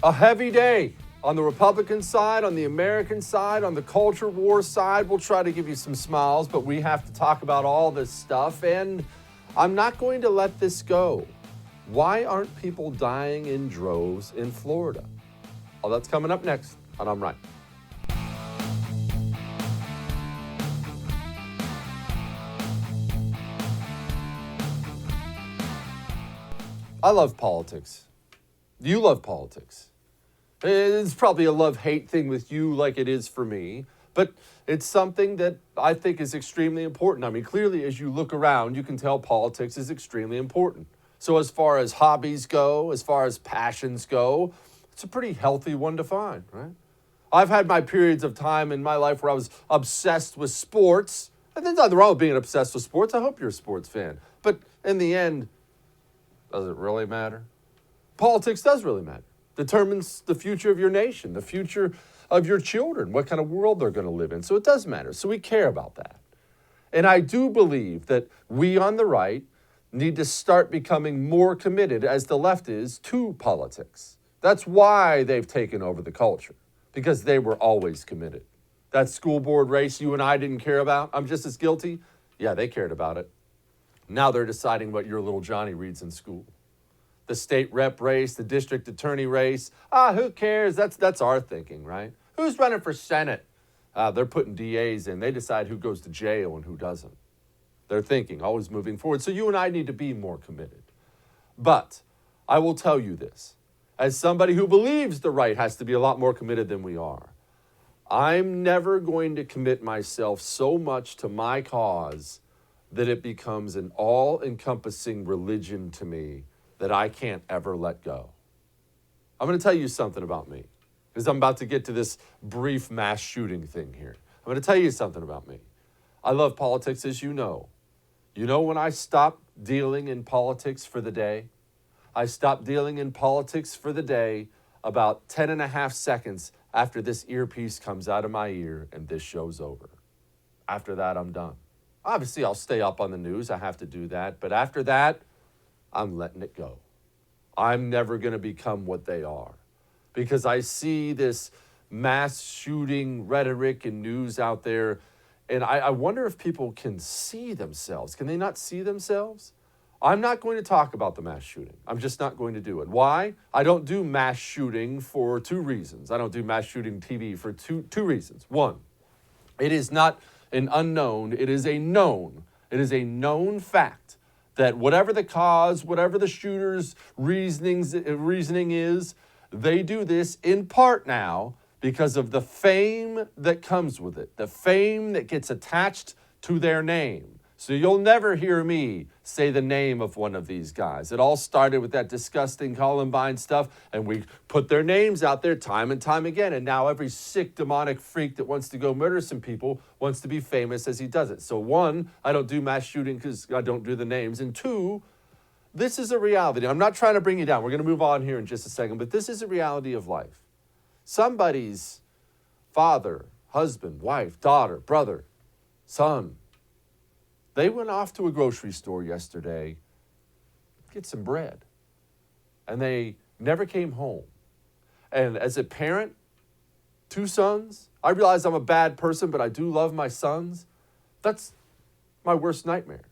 A heavy day on the Republican side, on the American side, on the culture war side. We'll try to give you some smiles, but we have to talk about all this stuff, and I'm not going to let this go. Why aren't people dying in droves in Florida? All that's coming up next on I'm Right. I love politics. You love politics. It's probably a love-hate thing with you like it is for me, but it's something that I think is extremely important. I mean, clearly, as you look around, you can tell politics is extremely important. So as far as hobbies go, as far as passions go, it's a pretty healthy one to find, right? I've had my periods of time in my life where I was obsessed with sports. And there's nothing wrong with being obsessed with sports. I hope you're a sports fan. But in the end, does it really matter? Politics does really matter. Determines the future of your nation, the future of your children, what kind of world they're going to live in. So it does matter. So we care about that. And I do believe that we on the right need to start becoming more committed, as the left is, to politics. That's why they've taken over the culture, because they were always committed. That school board race you and I didn't care about, I'm just as guilty. Yeah, they cared about it. Now they're deciding what your little Johnny reads in school. The state rep race, the district attorney race. Who cares? That's our thinking, right? Who's running for Senate? They're putting DAs in. They decide who goes to jail and who doesn't. They're thinking, always moving forward. So you and I need to be more committed. But I will tell you this, as somebody who believes the right has to be a lot more committed than we are, I'm never going to commit myself so much to my cause that it becomes an all-encompassing religion to me that I can't ever let go. I'm going to tell you something about me, because I'm about to get to this brief mass shooting thing here. I'm going to tell you something about me. I love politics, as you know. You know when I stopped dealing in politics for the day? I stopped dealing in politics for the day about 10 and a half seconds after this earpiece comes out of my ear and this show's over. After that, I'm done. Obviously, I'll stay up on the news. I have to do that. But after that, I'm letting it go. I'm never going to become what they are, because I see this mass shooting rhetoric and news out there, and I wonder if people can see themselves. Can they not see themselves? I'm not going to talk about the mass shooting. I'm just not going to do it. Why? I don't do mass shooting for two reasons. I don't do mass shooting TV for two reasons. One, it is not an unknown. It is a known. It is a known fact that whatever the cause, whatever the shooter's reasoning is, they do this in part now because of the fame that comes with it, the fame that gets attached to their name. So you'll never hear me say the name of one of these guys. It all started with that disgusting Columbine stuff, and we put their names out there time and time again, and now every sick, demonic freak that wants to go murder some people wants to be famous as he does it. So one, I don't do mass shooting because I don't do the names, and two, this is a reality. I'm not trying to bring you down. We're going to move on here in just a second, but this is a reality of life. Somebody's father, husband, wife, daughter, brother, son, they went off to a grocery store yesterday to get some bread, and they never came home. And as a parent, two sons, I realize I'm a bad person, but I do love my sons. That's my worst nightmare.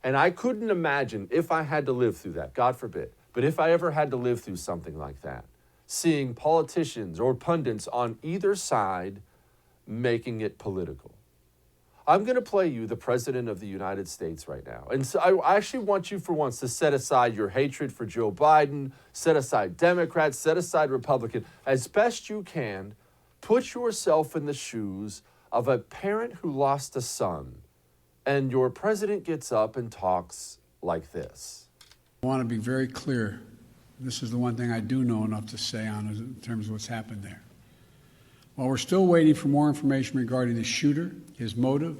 And I couldn't imagine if I had to live through that, God forbid, but if I ever had to live through something like that, seeing politicians or pundits on either side making it political. I'm going to play you the President of the United States right now. And so I actually want you for once to set aside your hatred for Joe Biden, set aside Democrats, set aside Republican. As best you can, put yourself in the shoes of a parent who lost a son, and your president gets up and talks like this. I want to be very clear. This is the one thing I do know enough to say on in terms of what's happened there. While we're still waiting for more information regarding the shooter, his motive,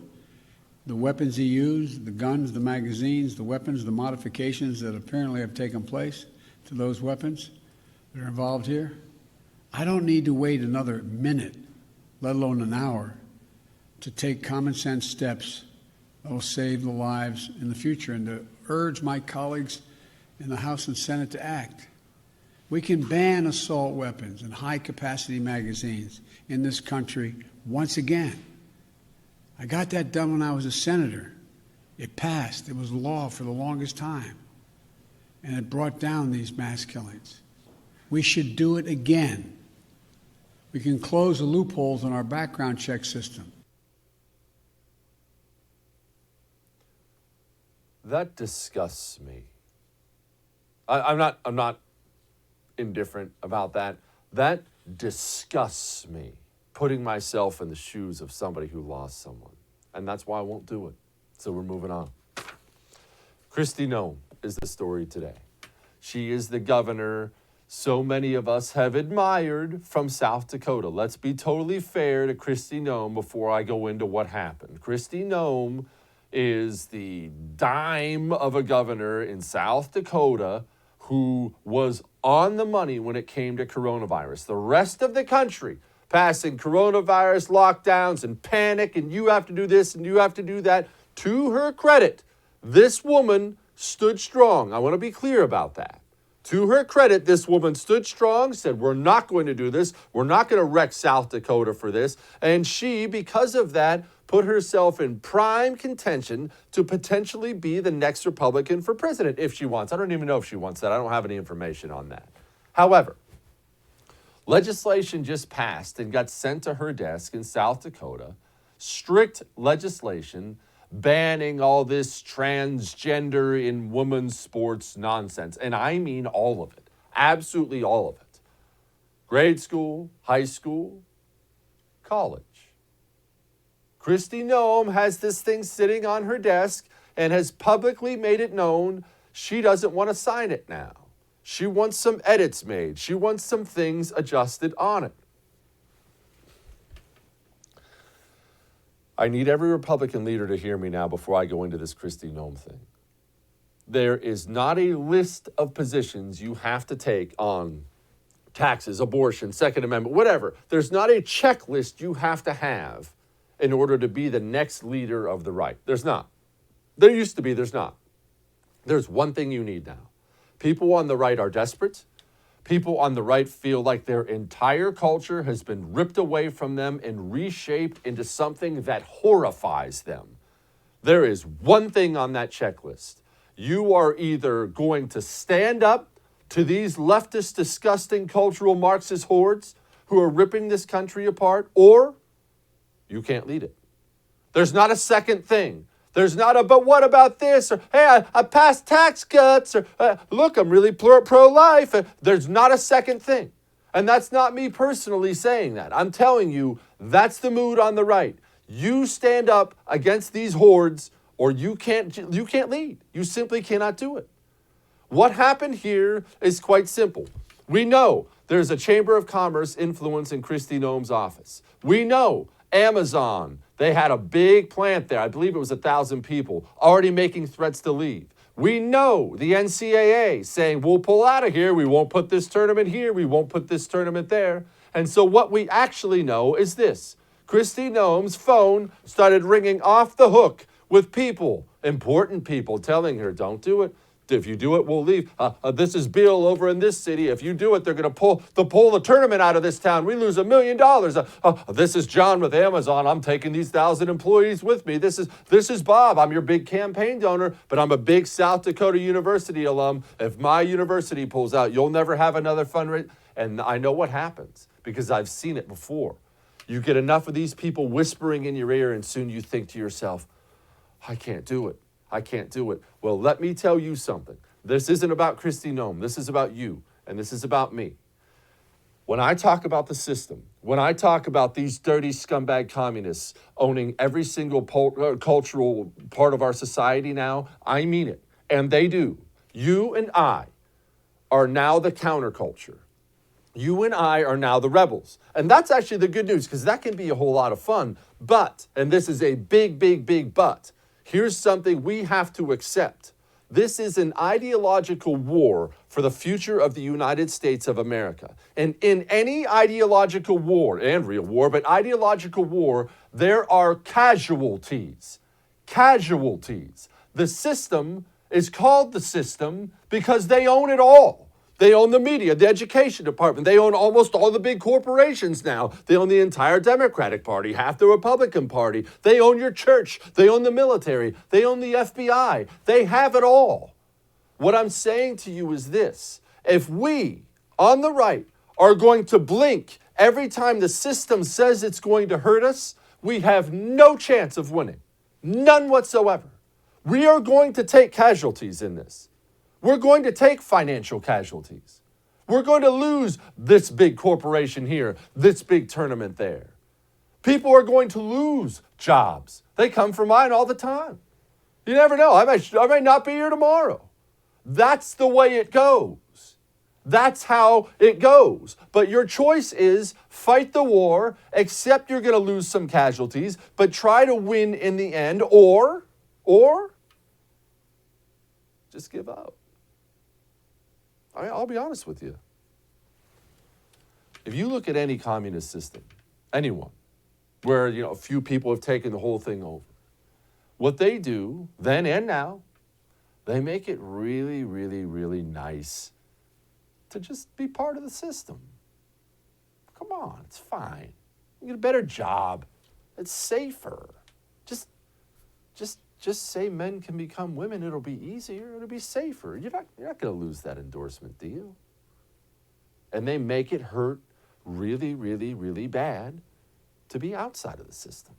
the weapons he used, the guns, the magazines, the weapons, the modifications that apparently have taken place to those weapons that are involved here, I don't need to wait another minute, let alone an hour, to take common sense steps that will save the lives in the future, and to urge my colleagues in the House and Senate to act. We can ban assault weapons and high-capacity magazines in this country once again. I got that done when I was a senator. It passed. It was law for the longest time. And it brought down these mass killings. We should do it again. We can close the loopholes in our background check system. That disgusts me. I'm not indifferent about that. That disgusts me, putting myself in the shoes of somebody who lost someone. And that's why I won't do it. So we're moving on. Christie Gnome is the story today. She is the governor so many of us have admired from South Dakota. Let's be totally fair to Christie Gnome before I go into what happened. Christie Gnome is the dime of a governor in South Dakota who was on the money when it came to coronavirus. The rest of the country passing coronavirus lockdowns and panic, and you have to do this and you have to do that. To her credit, this woman stood strong. I want to be clear about that. To her credit, this woman stood strong, said, we're not going to do this. We're not going to wreck South Dakota for this. And she, because of that, put herself in prime contention to potentially be the next Republican for president if she wants. I don't even know if she wants that. I don't have any information on that. However, legislation just passed and got sent to her desk in South Dakota, strict legislation banning all this transgender in women's sports nonsense. And I mean all of it, absolutely all of it. Grade school, high school, college. Christie Noem has this thing sitting on her desk and has publicly made it known she doesn't want to sign it now. She wants some edits made. She wants some things adjusted on it. I need every Republican leader to hear me now before I go into this Christie Gnome thing. There is not a list of positions you have to take on taxes, abortion, Second Amendment, whatever. There's not a checklist you have to have in order to be the next leader of the right. There's not. There used to be, there's not. There's one thing you need now. People on the right are desperate. People on the right feel like their entire culture has been ripped away from them and reshaped into something that horrifies them. There is one thing on that checklist. You are either going to stand up to these leftist, disgusting cultural Marxist hordes who are ripping this country apart, or you can't lead it. There's not a second thing. There's not a, but what about this? Or, hey, I passed tax cuts. Or, look, I'm really pro-life. There's not a second thing. And that's not me personally saying that. I'm telling you, that's the mood on the right. You stand up against these hordes or you can't lead. You simply cannot do it. What happened here is quite simple. We know there's a Chamber of Commerce influence in Christie Noem's office. We know Amazon, they had a big plant there. I believe it was 1,000 people already making threats to leave. We know the NCAA saying, we'll pull out of here. We won't put this tournament here. We won't put this tournament there. And so what we actually know is this. Christie Noem's phone started ringing off the hook with people, important people, telling her, don't do it. If you do it, we'll leave. This is Bill over in this city. If you do it, they're going to pull the tournament out of this town. We lose $1 million. This is John with Amazon. I'm taking these 1,000 employees with me. This is Bob. I'm your big campaign donor, but I'm a big South Dakota University alum. If my university pulls out, you'll never have another fundraiser. And I know what happens because I've seen it before. You get enough of these people whispering in your ear, and soon you think to yourself, I can't do it. I can't do it. Well, let me tell you something. This isn't about Christie Gnome. This is about you, and this is about me. When I talk about the system, when I talk about these dirty scumbag communists owning every single cultural part of our society now, I mean it, and they do. You and I are now the counterculture. You and I are now the rebels. And that's actually the good news, because that can be a whole lot of fun. But, and this is a big, big, big but, here's something we have to accept. This is an ideological war for the future of the United States of America. And in any ideological war, and real war, but ideological war, there are casualties. Casualties. The system is called the system because they own it all. They own the media, the education department. They own almost all the big corporations now. They own the entire Democratic Party, half the Republican Party. They own your church. They own the military. They own the FBI. They have it all. What I'm saying to you is this. If we, on the right, are going to blink every time the system says it's going to hurt us, we have no chance of winning. None whatsoever. We are going to take casualties in this. We're going to take financial casualties. We're going to lose this big corporation here, this big tournament there. People are going to lose jobs. They come for mine all the time. You never know. I might not be here tomorrow. That's the way it goes. That's how it goes. But your choice is fight the war, accept you're going to lose some casualties, but try to win in the end, or just give up. I'll be honest with you. If you look at any communist system, anyone, where a few people have taken the whole thing over, what they do then and now, they make it really, really, really nice to just be part of the system. Come on, it's fine. You get a better job. It's safer. Just say men can become women. It'll be easier. It'll be safer. You're not going to lose that endorsement, do you? And they make it hurt really, really, really bad to be outside of the system.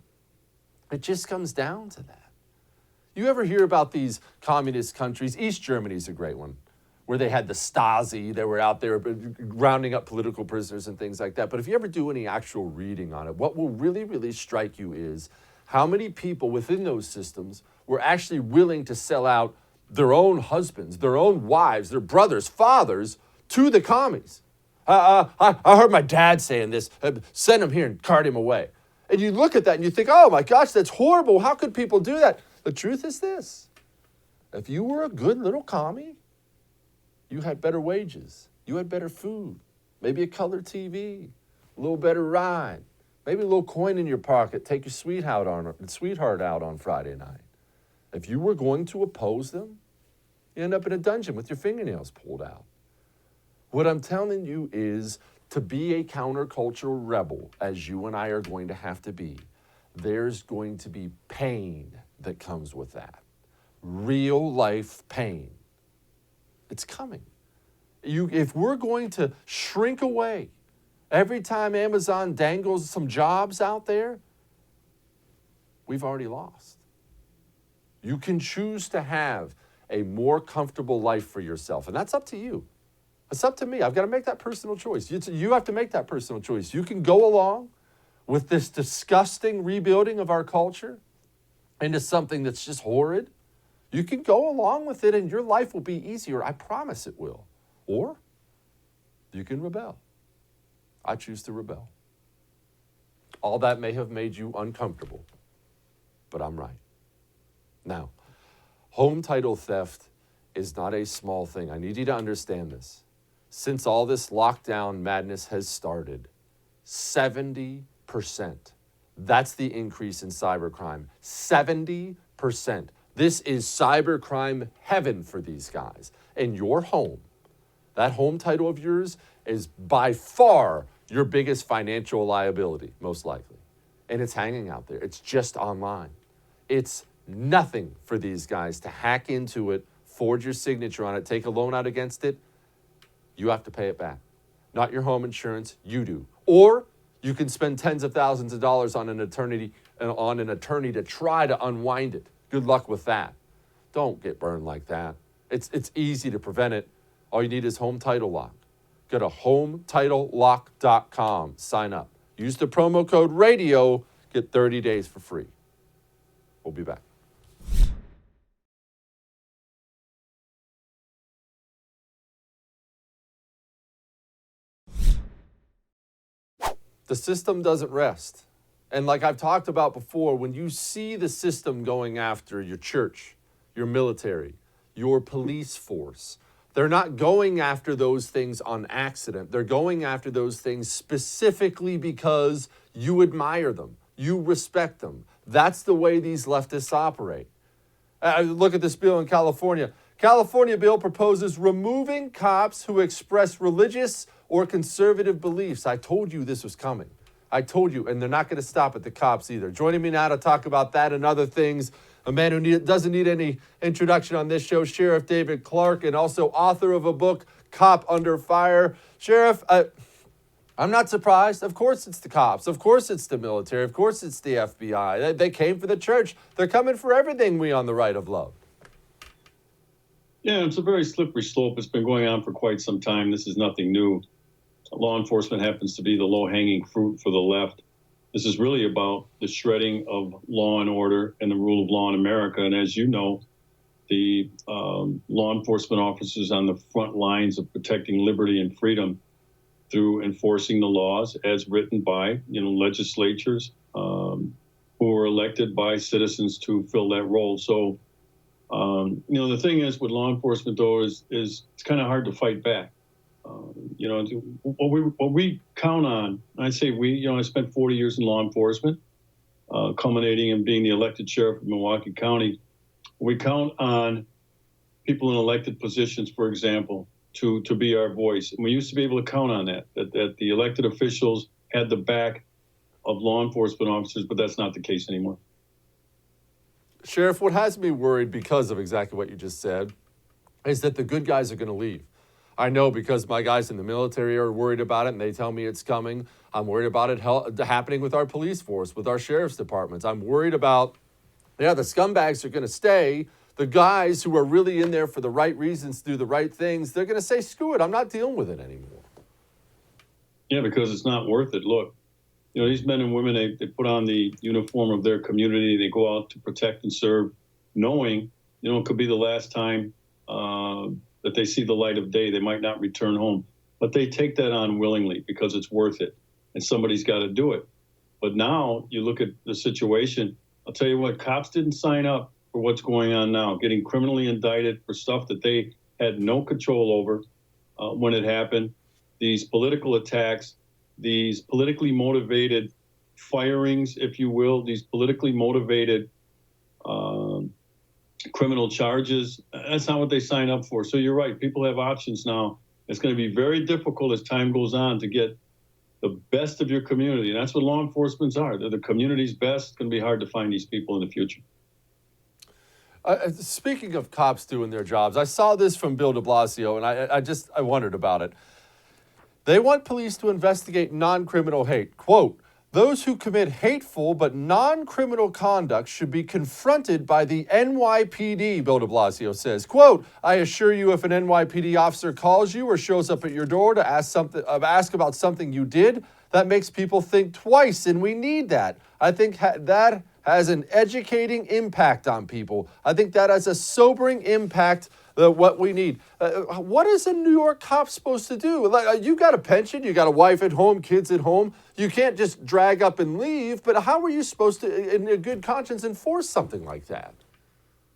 It just comes down to that. You ever hear about these communist countries? East Germany's a great one, where they had the Stasi. They were out there rounding up political prisoners and things like that. But if you ever do any actual reading on it, what will really, really strike you is how many people within those systems were actually willing to sell out their own husbands, their own wives, their brothers, fathers to the commies. I heard my dad saying this, send him here and cart him away. And you look at that and you think, oh my gosh, that's horrible. How could people do that? The truth is this. If you were a good little commie, you had better wages. You had better food. Maybe a color TV. A little better ride. Maybe a little coin in your pocket. Take your sweetheart out on Friday night. If you were going to oppose them, you end up in a dungeon with your fingernails pulled out. What I'm telling you is to be a countercultural rebel, as you and I are going to have to be, there's going to be pain that comes with that. Real life pain. It's coming. If we're going to shrink away every time Amazon dangles some jobs out there, we've already lost. You can choose to have a more comfortable life for yourself, and that's up to you. It's up to me. I've got to make that personal choice. You have to make that personal choice. You can go along with this disgusting rebuilding of our culture into something that's just horrid. You can go along with it and your life will be easier. I promise it will. Or you can rebel. I choose to rebel. All that may have made you uncomfortable, but I'm right. Now, home title theft is not a small thing. I need you to understand this. Since all this lockdown madness has started, 70%. That's the increase in cybercrime. 70%. This is cybercrime heaven for these guys. And your home, that home title of yours, is by far your biggest financial liability, most likely. And it's hanging out there. It's just online. It's nothing for these guys to hack into it, forge your signature on it, take a loan out against it. You have to pay it back. Not your home insurance, you do. Or you can spend tens of thousands of dollars on an attorney to try to unwind it. Good luck with that. Don't get burned like that. It's easy to prevent it. All you need is Home Title Lock. Go to HomeTitleLock.com. Sign up. Use the promo code RADIO. Get 30 days for free. We'll be back. The system doesn't rest. And like I've talked about before, when you see the system going after your church, your military, your police force, they're not going after those things on accident. They're going after those things specifically because you admire them. You respect them. That's the way these leftists operate. Look at this bill in California. California bill proposes removing cops who express religious or conservative beliefs. I told you this was coming. I told you, and they're not going to stop at the cops either. Joining me now to talk about that and other things, a man who doesn't need any introduction on this show, Sheriff David Clarke, and also author of a book, Cop Under Fire. Sheriff, I'm not surprised. Of course it's the cops. Of course it's the military. Of course it's the FBI. They came for the church. They're coming for everything we on the right of love. Yeah, it's a very slippery slope. It's been going on for quite some time. This is nothing new. Law enforcement happens to be the low-hanging fruit for the left. This is really about the shredding of law and order and the rule of law in America. And as you know, the law enforcement officers on the front lines of protecting liberty and freedom through enforcing the laws as written by, legislatures who are elected by citizens to fill that role. So, the thing is with law enforcement, though, is it's kind of hard to fight back. What we count on, I say we, I spent 40 years in law enforcement, culminating in being the elected sheriff of Milwaukee County. We count on people in elected positions, for example, to be our voice. And we used to be able to count on that the elected officials had the back of law enforcement officers, but that's not the case anymore. Sheriff, what has me worried because of exactly what you just said is that the good guys are going to leave. I know because my guys in the military are worried about it and they tell me it's coming. I'm worried about it happening with our police force, with our sheriff's departments. I'm worried about, the scumbags are going to stay. The guys who are really in there for the right reasons, do the right things, they're going to say, screw it, I'm not dealing with it anymore. Yeah, because it's not worth it. Look, these men and women, they put on the uniform of their community. They go out to protect and serve, knowing, it could be the last time that they see the light of day. They might not return home, but they take that on willingly because it's worth it, and somebody's got to do it. But now you look at the situation. I'll tell you what, cops didn't sign up for what's going on now, getting criminally indicted for stuff that they had no control over when it happened. These political attacks, these politically motivated firings, if you will, these politically motivated criminal charges. That's not what they signed up for. So you're right. People have options now. It's going to be very difficult as time goes on to get the best of your community. And that's what law enforcements are. They're the community's best. It's going to be hard to find these people in the future. Speaking of cops doing their jobs, I saw this from Bill DeBlasio, and I wondered about it. They want police to investigate non-criminal hate. Quote, those who commit hateful but non-criminal conduct should be confronted by the NYPD, Bill DeBlasio says. Quote, I assure you if an NYPD officer calls you or shows up at your door to ask about something you did, that makes people think twice, and we need that. I think that has an educating impact on people. I think that has a sobering impact what we need. What is a New York cop supposed to do? You got a pension, you got a wife at home, kids at home. You can't just drag up and leave, but how are you supposed to, in a good conscience, enforce something like that?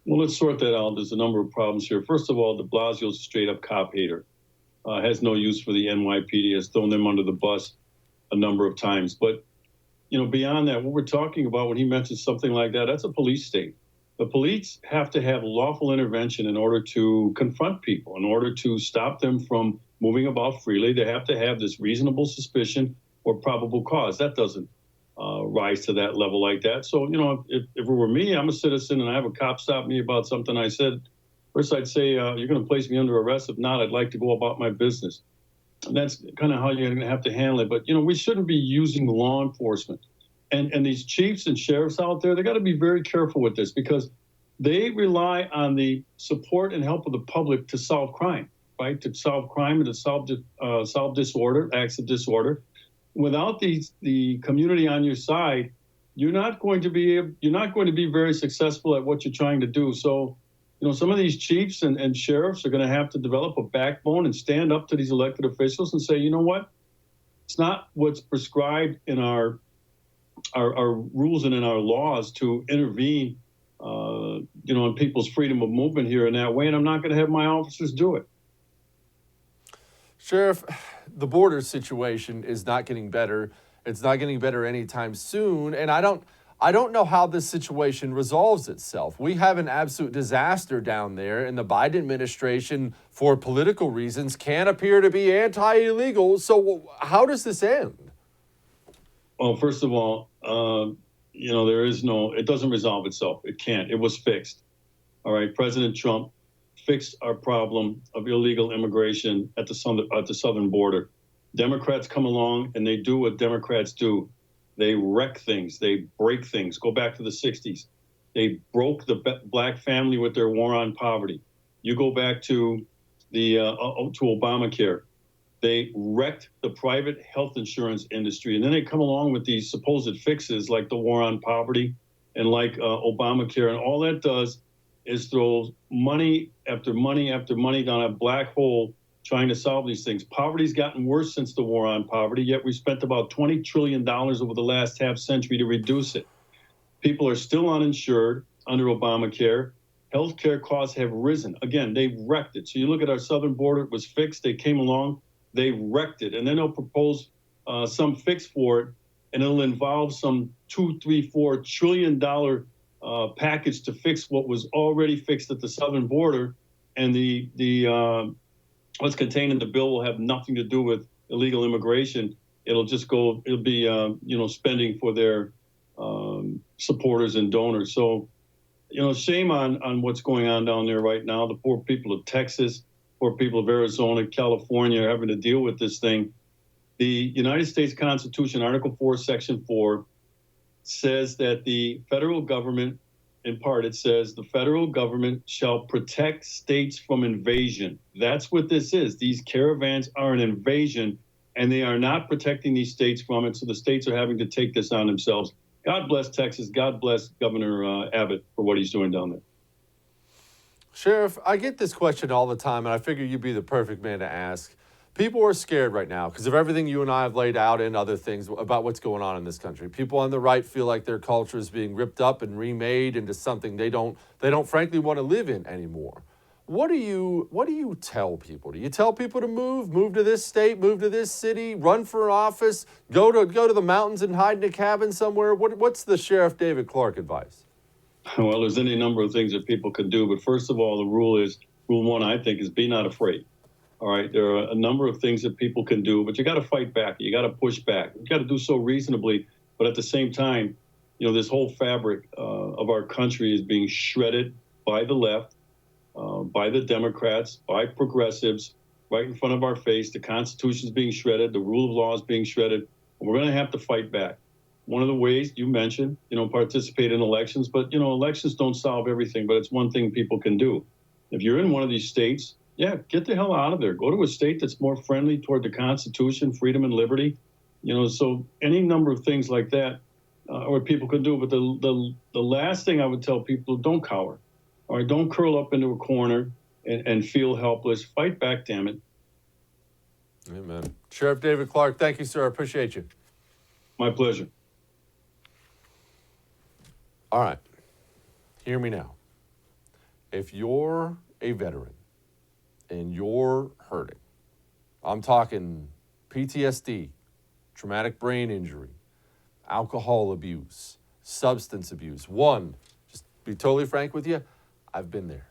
Well, let's sort that out. There's a number of problems here. First of all, DeBlasio's a straight-up cop hater. Has no use for the NYPD, has thrown them under the bus a number of times. But, beyond that, what we're talking about when he mentions something like that, that's a police state. The police have to have lawful intervention in order to confront people, in order to stop them from moving about freely. They have to have this reasonable suspicion or probable cause. That doesn't rise to that level like that. So, if it were me, I'm a citizen and I have a cop stop me about something I said, first I'd say, you're going to place me under arrest. If not, I'd like to go about my business. And that's kind of how you're going to have to handle it. But, we shouldn't be using law enforcement. And these chiefs and sheriffs out there, they got to be very careful with this because they rely on the support and help of the public to solve crime, right? To solve crime and to solve disorder, acts of disorder. Without the community on your side, you're not going to be very successful at what you're trying to do. So, some of these chiefs and sheriffs are going to have to develop a backbone and stand up to these elected officials and say, you know what? It's not what's prescribed in our rules and in our laws to intervene, in people's freedom of movement here in that way, and I'm not going to have my officers do it. Sheriff, the border situation is not getting better. It's not getting better anytime soon, and I I don't know how this situation resolves itself. We have an absolute disaster down there, and the Biden administration, for political reasons, can appear to be anti-illegal. So how does this end? Well, first of all, it doesn't resolve itself. It can't. It was fixed. All right. President Trump fixed our problem of illegal immigration at the southern border. Democrats come along and they do what Democrats do. They wreck things. They break things. Go back to the 60s. They broke the black family with their war on poverty. You go back to to Obamacare. They wrecked the private health insurance industry. And then they come along with these supposed fixes like the war on poverty and like Obamacare. And all that does is throw money after money after money down a black hole trying to solve these things. Poverty's gotten worse since the war on poverty, yet we spent about $20 trillion over the last half century to reduce it. People are still uninsured under Obamacare. Healthcare costs have risen. Again, they wrecked it. So you look at our southern border, it was fixed. They came along, they wrecked it. And then they'll propose some fix for it, and it'll involve some $2, $3, $4 trillion package to fix what was already fixed at the southern border. And what's contained in the bill will have nothing to do with illegal immigration. It'll be spending for their supporters and donors. So, shame on what's going on down there right now. The poor people of Texas, poor people of Arizona, California are having to deal with this thing. The United States Constitution, Article 4, Section 4, says that the federal government, in part, it says the federal government shall protect states from invasion. That's what this is. These caravans are an invasion, and they are not protecting these states from it. So the states are having to take this on themselves. God bless Texas. God bless Governor Abbott for what he's doing down there. Sheriff, I get this question all the time, and I figure you'd be the perfect man to ask. People are scared right now because of everything you and I have laid out and other things about what's going on in this country. People on the right feel like their culture is being ripped up and remade into something they don't frankly want to live in anymore. What do you tell people? Do you tell people to move to this state, move to this city, run for office, go to the mountains and hide in a cabin somewhere? What's the Sheriff David Clarke advice? Well, there's any number of things that people could do, but first of all, the rule one, I think, is be not afraid. All right, there are a number of things that people can do, but you got to fight back. You got to push back. You got to do so reasonably, but at the same time, this whole fabric of our country is being shredded by the left, by the Democrats, by progressives, right in front of our face. The Constitution is being shredded. The rule of law is being shredded. And we're going to have to fight back. One of the ways you mentioned, participate in elections, but elections don't solve everything. But it's one thing people can do. If you're in one of these states, get the hell out of there. Go to a state that's more friendly toward the Constitution, freedom, and liberty. So any number of things like that, or people can do. But the last thing I would tell people: don't cower. All right, don't curl up into a corner and feel helpless. Fight back, damn it. Amen. Sheriff David Clarke, thank you, sir. I appreciate you. My pleasure. All right. Hear me now. If you're a veteran and you're hurting, I'm talking PTSD, traumatic brain injury, alcohol abuse, substance abuse. Just be totally frank with you, I've been there.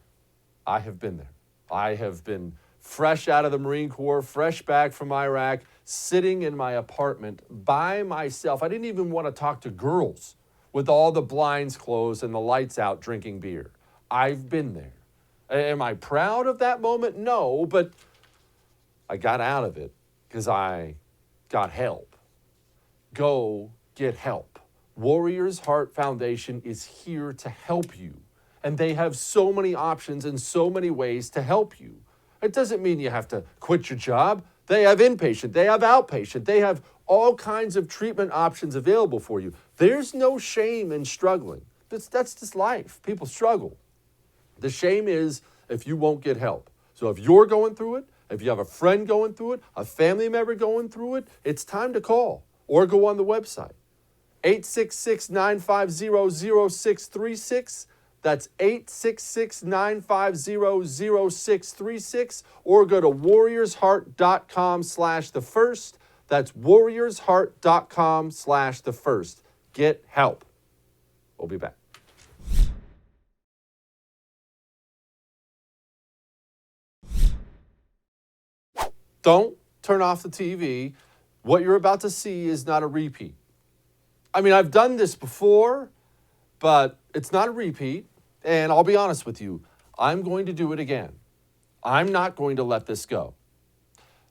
I have been there. I have been fresh out of the Marine Corps, fresh back from Iraq, sitting in my apartment by myself. I didn't even want to talk to girls with all the blinds closed and the lights out drinking beer. I've been there. Am I proud of that moment? No, but I got out of it because I got help. Go get help. Warriors Heart Foundation is here to help you. And they have so many options and so many ways to help you. It doesn't mean you have to quit your job. They have inpatient, they have outpatient, they have all kinds of treatment options available for you. There's no shame in struggling. That's just life. People struggle. The shame is if you won't get help. So if you're going through it, if you have a friend going through it, a family member going through it, it's time to call or go on the website. 866-950-0636. That's 866-950-0636. Or go to warriorsheart.com/thefirst. That's warriorsheart.com/thefirst. Get help. We'll be back. Don't turn off the TV. What you're about to see is not a repeat. I mean, I've done this before, but it's not a repeat. And I'll be honest with you, I'm going to do it again. I'm not going to let this go.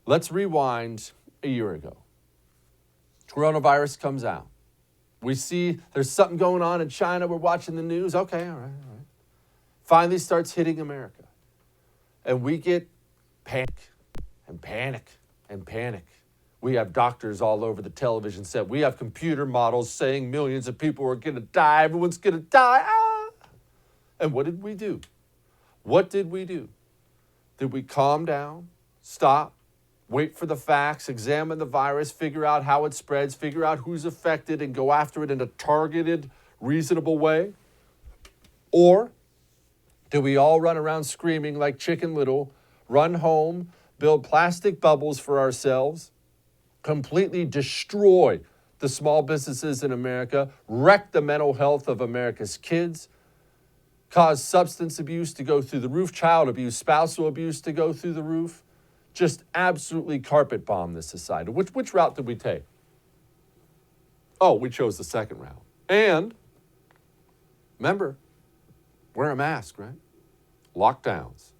Let's rewind a year ago. Coronavirus comes out. We see there's something going on in China. We're watching the news. Okay, all right. Finally starts hitting America. And we get panic and panic and panic. We have doctors all over the television set. We have computer models saying millions of people are going to die. Everyone's going to die. Ah! And what did we do? What did we do? Did we calm down, stop, wait for the facts, examine the virus, figure out how it spreads, figure out who's affected, and go after it in a targeted, reasonable way? Or do we all run around screaming like Chicken Little, run home, build plastic bubbles for ourselves, completely destroy the small businesses in America, wreck the mental health of America's kids, cause substance abuse to go through the roof, child abuse, spousal abuse to go through the roof, just absolutely carpet bomb this society? Which route did we take? Oh, we chose the second route. And remember, wear a mask, right? Lockdowns.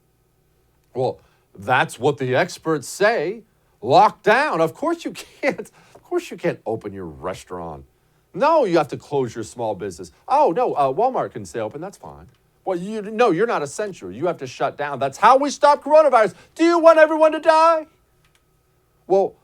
Well, that's what the experts say. Lockdown. Of course you can't. Of course you can't open your restaurant. No, you have to close your small business. Oh, no, Walmart can stay open. That's fine. Well, you're not essential. You have to shut down. That's how we stop coronavirus. Do you want everyone to die? Well,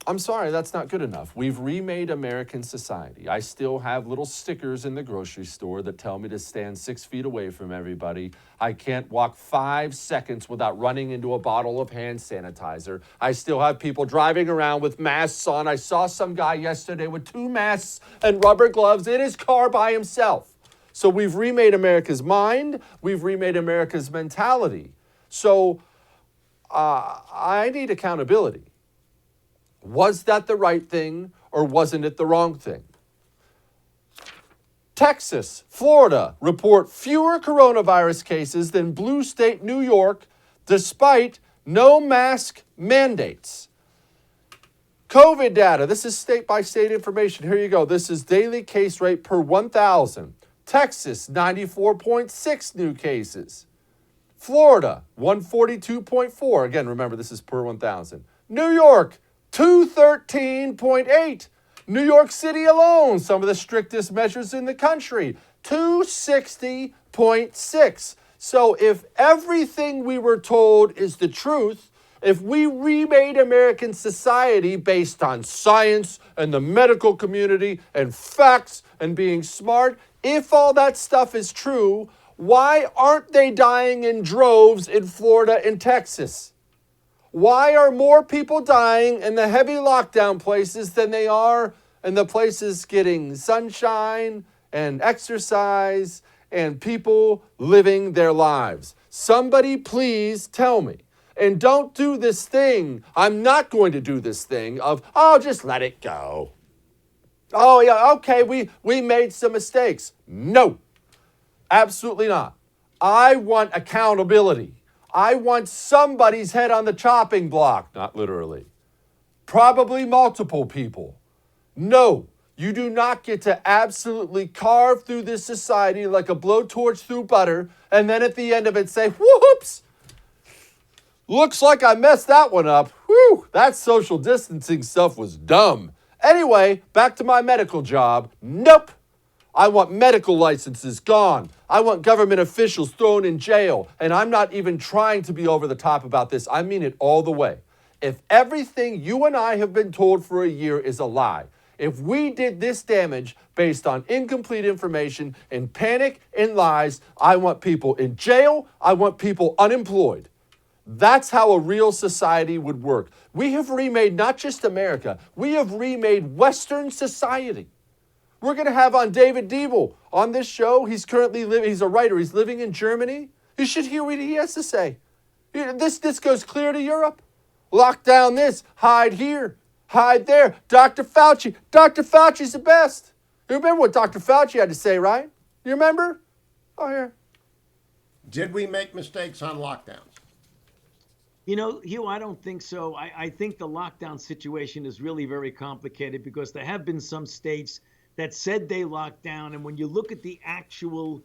I'm sorry, that's not good enough. We've remade American society. I still have little stickers in the grocery store that tell me to stand 6 feet away from everybody. I can't walk 5 seconds without running into a bottle of hand sanitizer. I still have people driving around with masks on. I saw some guy yesterday with 2 masks and rubber gloves in his car by himself. So we've remade America's mind. We've remade America's mentality. So I need accountability. Was that the right thing or wasn't it the wrong thing? Texas, Florida report fewer coronavirus cases than blue state New York despite no mask mandates. COVID data. This is state by state information. Here you go. This is daily case rate per 1,000. Texas, 94.6 new cases. Florida, 142.4. Again, remember, this is per 1,000. New York, 213.8. New York City alone, some of the strictest measures in the country, 260.6. So if everything we were told is the truth, if we remade American society based on science and the medical community and facts and being smart, if all that stuff is true, why aren't they dying in droves in Florida and Texas? Why are more people dying in the heavy lockdown places than they are in the places getting sunshine and exercise and people living their lives? Somebody please tell me. And don't do this thing. I'm not going to do this thing of, oh, just let it go. Oh, yeah, okay, we made some mistakes. No, absolutely not. I want accountability. I want somebody's head on the chopping block, not literally. Probably multiple people. No, you do not get to absolutely carve through this society like a blowtorch through butter and then at the end of it say, whoops, looks like I messed that one up. Whew, that social distancing stuff was dumb. Anyway, back to my medical job. Nope. I want medical licenses gone. I want government officials thrown in jail. And I'm not even trying to be over the top about this. I mean it all the way. If everything you and I have been told for a year is a lie, if we did this damage based on incomplete information and panic and lies, I want people in jail. I want people unemployed. That's how a real society would work. We have remade not just America, we have remade Western society. We're going to have on David Diebel on this show. He's currently living, he's a writer, he's living in Germany. You should hear what he has to say. This goes clear to Europe. Lock down this, hide here, hide there. Dr. Fauci's the best. You remember what Dr. Fauci had to say, right? You remember? Oh, here. Did we make mistakes on lockdowns? Hugh, I don't think so. I think the lockdown situation is really very complicated because there have been some states that said they locked down. And when you look at the actual,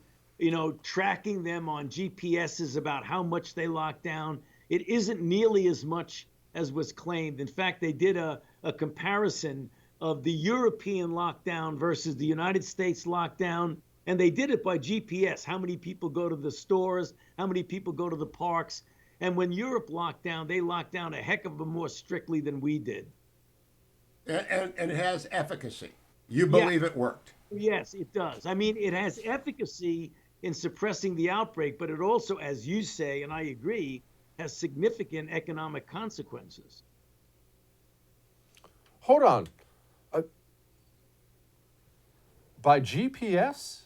tracking them on GPSs about how much they locked down, it isn't nearly as much as was claimed. In fact, they did a comparison of the European lockdown versus the United States lockdown. And they did it by GPS, how many people go to the stores, how many people go to the parks. And when Europe locked down, they locked down a heck of a more strictly than we did. And it has efficacy. You believe it worked? Yes, it does. I mean, it has efficacy in suppressing the outbreak, but it also, as you say, and I agree, has significant economic consequences. Hold on. By GPS?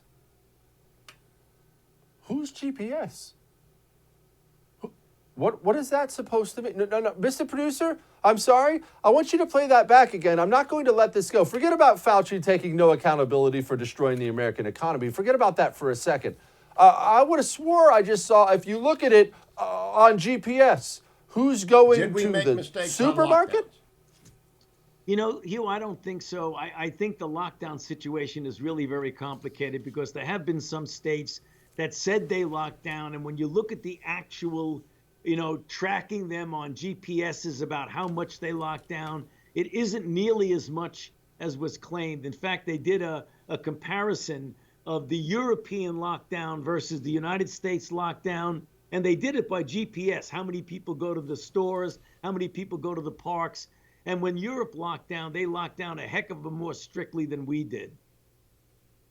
Who's GPS? What is that supposed to mean? No, Mr. Producer, I'm sorry. I want you to play that back again. I'm not going to let this go. Forget about Fauci taking no accountability for destroying the American economy. Forget about that for a second. I would have swore I just saw, if you look at it on GPS, who's going Did we to make the mistakes on supermarket? lockdowns? Hugh, I don't think so. I think the lockdown situation is really very complicated because there have been some states that said they locked down. And when you look at the actual, tracking them on GPSs about how much they locked down, it isn't nearly as much as was claimed. In fact, they did a comparison of the European lockdown versus the United States lockdown. And they did it by GPS, how many people go to the stores, how many people go to the parks. And when Europe locked down, they locked down a heck of a more strictly than we did.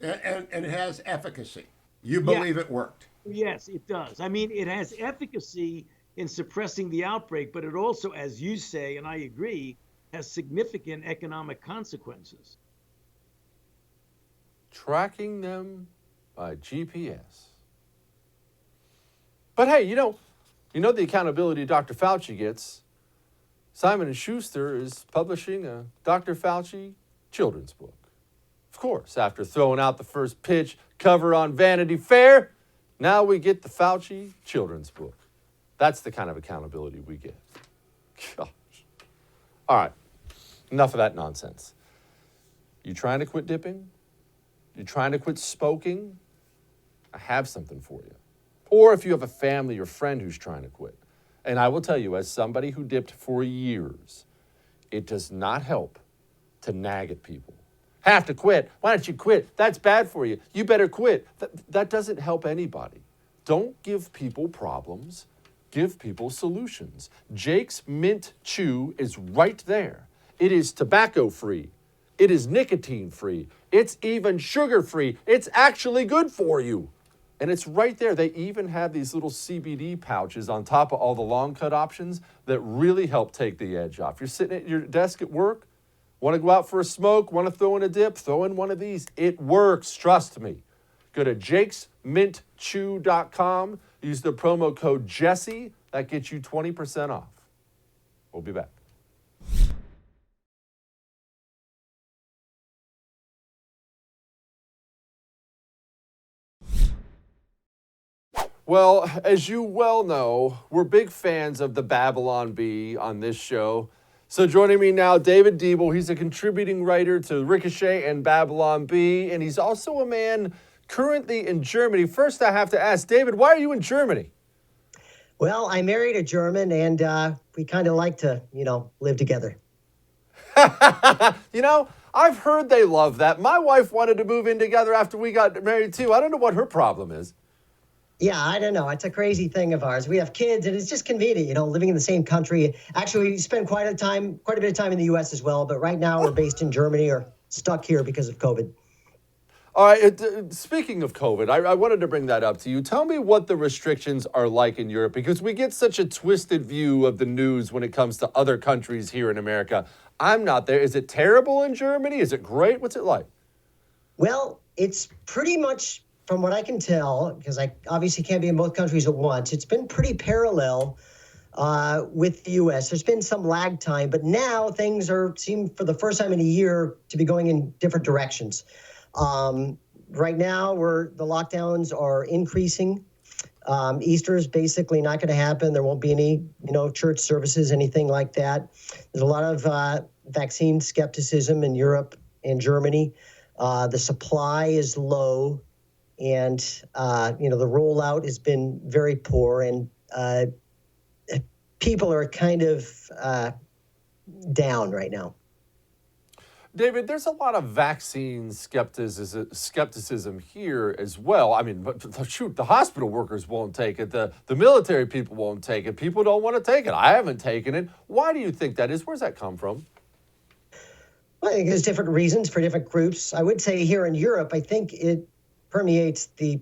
And it has efficacy. You believe it worked? Yes, it does. I mean, it has efficacy in suppressing the outbreak, but it also, as you say, and I agree, has significant economic consequences. Tracking them by GPS. But hey, you know the accountability Dr. Fauci gets. Simon & Schuster is publishing a Dr. Fauci children's book. Of course, after throwing out the first pitch cover on Vanity Fair, now we get the Fauci children's book. That's the kind of accountability we get. Gosh. All right, enough of that nonsense. You trying to quit dipping? You trying to quit smoking? I have something for you. Or if you have a family or friend who's trying to quit. And I will tell you, as somebody who dipped for years, it does not help to nag at people. Have to quit. Why don't you quit? That's bad for you. You better quit. That doesn't help anybody. Don't give people problems. Give people solutions. Jake's Mint Chew is right there. It is tobacco-free. It is nicotine-free. It's even sugar-free. It's actually good for you. And it's right there. They even have these little CBD pouches on top of all the long cut options that really help take the edge off. You're sitting at your desk at work, want to go out for a smoke, want to throw in a dip, throw in one of these. It works, trust me. Go to jakesmintchew.com. Use the promo code Jesse. That gets you 20% off. We'll be back. Well, as you well know, we're big fans of the Babylon Bee on this show. So joining me now, David Diebel. He's a contributing writer to Ricochet and Babylon Bee, and he's also a man currently in Germany. First, I have to ask, David, why are you in Germany? Well, I married a German, and we kind of like to, live together. I've heard they love that. My wife wanted to move in together after we got married, too. I don't know what her problem is. Yeah, I don't know. It's a crazy thing of ours. We have kids, and it's just convenient, living in the same country. Actually, we spend quite a bit of time in the U.S. as well, but right now we're based in Germany or stuck here because of COVID. All right, speaking of COVID, I wanted to bring that up to you. Tell me what the restrictions are like in Europe, because we get such a twisted view of the news when it comes to other countries here in America. I'm not there. Is it terrible in Germany? Is it great? What's it like? Well, it's pretty much, from what I can tell, because I obviously can't be in both countries at once, it's been pretty parallel with the U.S. There's been some lag time, but now things seem for the first time in a year to be going in different directions. Right now, the lockdowns are increasing. Easter's basically not going to happen. There won't be any, church services, anything like that. There's a lot of vaccine skepticism in Europe and Germany. The supply is low, and the rollout has been very poor, and people are kind of down right now. David, there's a lot of vaccine skepticism here as well. I mean, but shoot, the hospital workers won't take it. The military people won't take it. People don't want to take it. I haven't taken it. Why do you think that is? Where's that come from? Well, I think there's different reasons for different groups. I would say here in Europe, I think it permeates the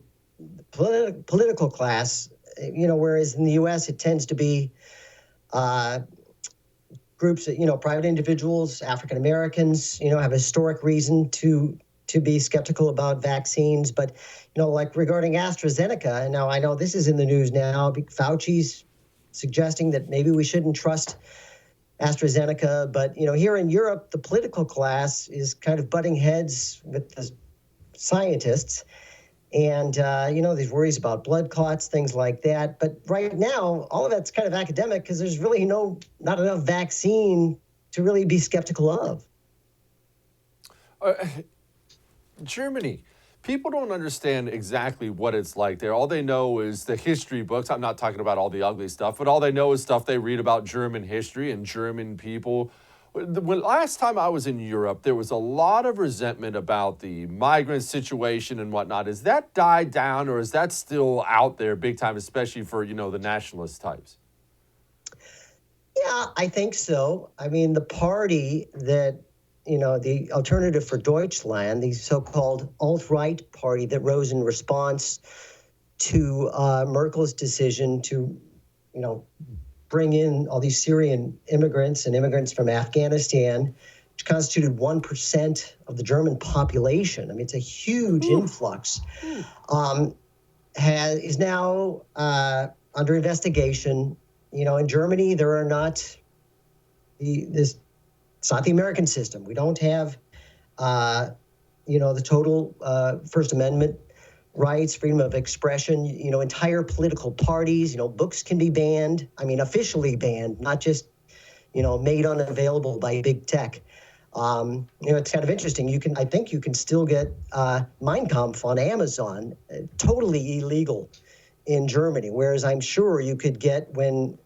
political class, whereas in the U.S. it tends to be groups that, private individuals, African Americans, have a historic reason to be skeptical about vaccines. But, like regarding AstraZeneca, and now I know this is in the news now, Fauci's suggesting that maybe we shouldn't trust AstraZeneca. But, here in Europe, the political class is kind of butting heads with the scientists. And, these worries about blood clots, things like that. But right now, all of that's kind of academic because there's really not enough vaccine to really be skeptical of. Germany. People don't understand exactly what it's like there. All they know is the history books. I'm not talking about all the ugly stuff, but all they know is stuff they read about German history and German people. Last time I was in Europe, there was a lot of resentment about the migrant situation and whatnot. Has that died down, or is that still out there big time, especially for, the nationalist types? Yeah, I think so. I mean, the party that, the Alternative for Deutschland, the so-called alt-right party that rose in response to Merkel's decision to, bring in all these Syrian immigrants and immigrants from Afghanistan, which constituted 1% of the German population. I mean, it's a huge influx. Is now under investigation. In Germany, there are not it's not the American system. We don't have, the total First Amendment rights, freedom of expression, entire political parties, books can be banned. I mean, officially banned, not just, made unavailable by big tech. It's kind of interesting. I think you can still get Mein Kampf on Amazon, totally illegal in Germany. Whereas I'm sure you could get when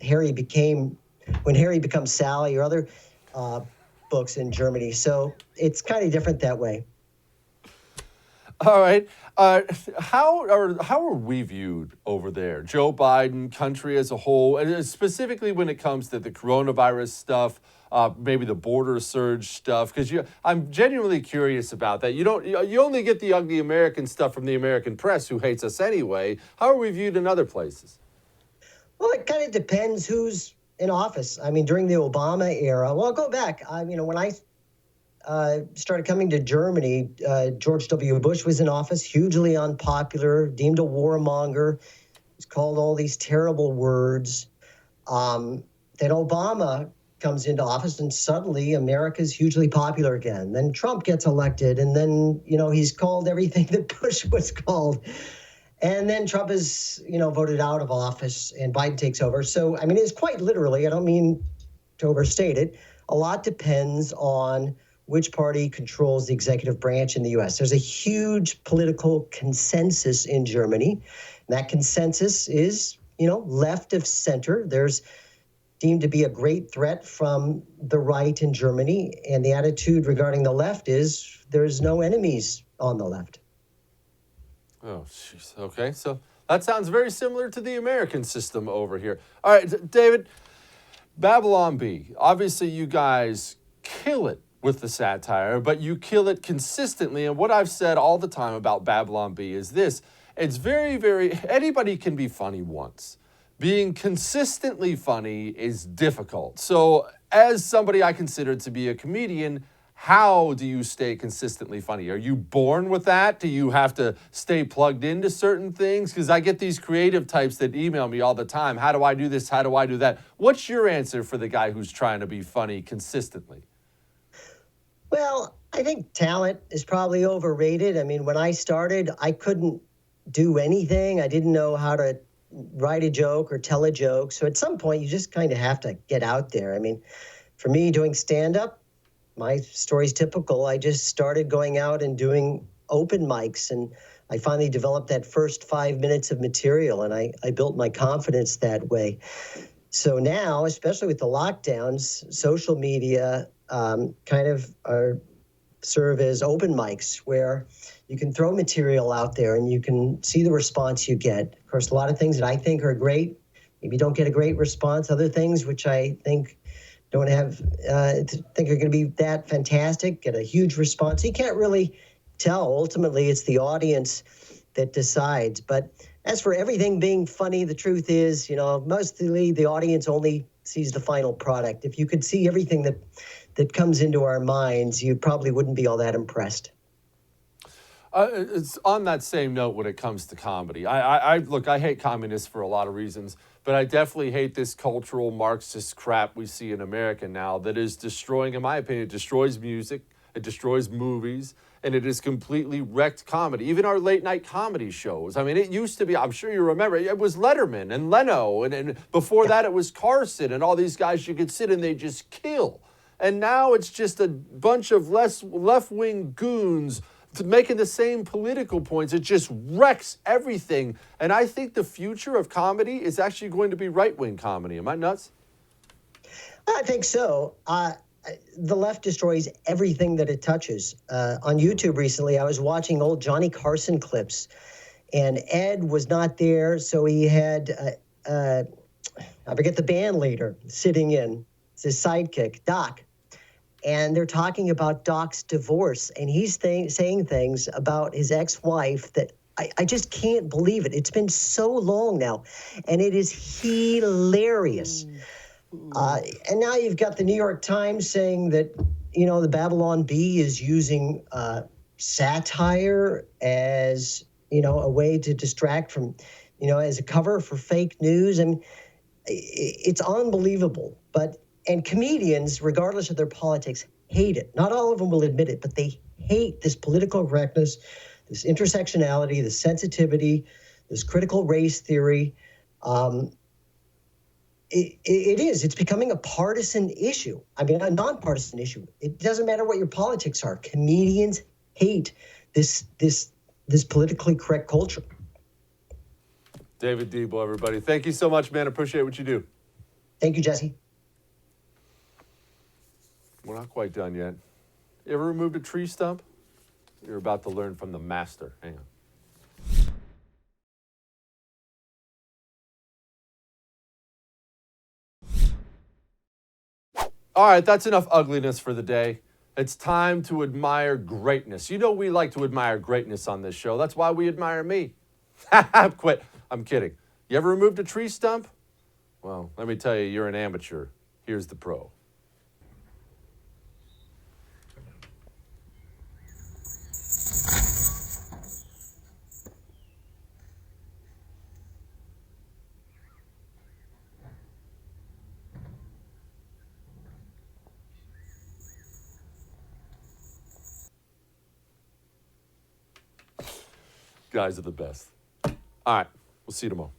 Harry Becomes Sally or other books in Germany. So it's kind of different that way. All right. How are we viewed over there? Joe Biden, country as a whole, and specifically when it comes to the coronavirus stuff, maybe the border surge stuff, because I'm genuinely curious about that. You only get the ugly American stuff from the American press, who hates us anyway. How are we viewed in other places? Well, it kind of depends who's in office. I mean, during the Obama era, well, I'll go back. When I started coming to Germany, George W. Bush was in office, hugely unpopular, deemed a warmonger. He's called all these terrible words. Then Obama comes into office, and suddenly America's hugely popular again. Then Trump gets elected, and then, he's called everything that Bush was called. And then Trump is, voted out of office, and Biden takes over. So, I mean, it's quite literally, I don't mean to overstate it, a lot depends on which party controls the executive branch in the U.S. There's a huge political consensus in Germany. And that consensus is, left of center. There's deemed to be a great threat from the right in Germany. And the attitude regarding the left is there's no enemies on the left. Oh, jeez. Okay, so that sounds very similar to the American system over here. All right, David, Babylon Bee. Obviously, you guys kill it with the satire, but you kill it consistently. And what I've said all the time about Babylon Bee is this. It's very, very, anybody can be funny once. Being consistently funny is difficult. So as somebody I consider to be a comedian, how do you stay consistently funny? Are you born with that? Do you have to stay plugged into certain things? Because I get these creative types that email me all the time. How do I do this? How do I do that? What's your answer for the guy who's trying to be funny consistently? Well, I I think talent is probably overrated. I mean, when I started, I couldn't do anything. I didn't know how to write a joke or tell a joke. So at some point, you just kind of have to get out there. I mean, for me, doing stand up, my story's typical. I just started going out and doing open mics, and I finally developed that first 5 minutes of material, and I built my confidence that way. So now, especially with the lockdowns, social media kind of serve as open mics where you can throw material out there and you can see the response you get. Of course, a lot of things that I think are great, maybe don't get a great response. Other things which I think don't have, think are going to be that fantastic, get a huge response. You can't really tell. Ultimately, it's the audience that decides. But as for everything being funny, the truth is, mostly the audience only sees the final product. If you could see everything that comes into our minds, you probably wouldn't be all that impressed. It's on that same note when it comes to comedy. Look, I hate communists for a lot of reasons, but I definitely hate this cultural Marxist crap we see in America now that is destroying, in my opinion, it destroys music, it destroys movies, and it has completely wrecked comedy. Even our late night comedy shows. I mean, it used to be, I'm sure you remember, it was Letterman and Leno, and before that it was Carson and all these guys you could sit and they just kill. And now it's just a bunch of left-wing goons making the same political points. It just wrecks everything. And I think the future of comedy is actually going to be right-wing comedy. Am I nuts? I think so. The left destroys everything that it touches. On YouTube recently, I was watching old Johnny Carson clips, and Ed was not there, so he had, I forget the band leader sitting in, it's his sidekick, Doc. And they're talking about Doc's divorce, and he's saying things about his ex-wife that I just can't believe it. It's been so long now, and it is hilarious. And now you've got the New York Times saying that, the Babylon Bee is using satire as, a way to distract from, as a cover for fake news. I mean, it's unbelievable. And comedians, regardless of their politics, hate it. Not all of them will admit it, but they hate this political correctness, this intersectionality, this sensitivity, this critical race theory. It's becoming a partisan issue. I mean, a nonpartisan issue. It doesn't matter what your politics are. Comedians hate this politically correct culture. David Debo, everybody. Thank you so much, man. Appreciate what you do. Thank you, Jesse. We're not quite done yet. You ever removed a tree stump? You're about to learn from the master. Hang on. All right, that's enough ugliness for the day. It's time to admire greatness. We like to admire greatness on this show. That's why we admire me. Quit. I'm kidding. You ever removed a tree stump? Well, let me tell you, you're an amateur. Here's the pro. Guys are the best. All right, we'll see you tomorrow.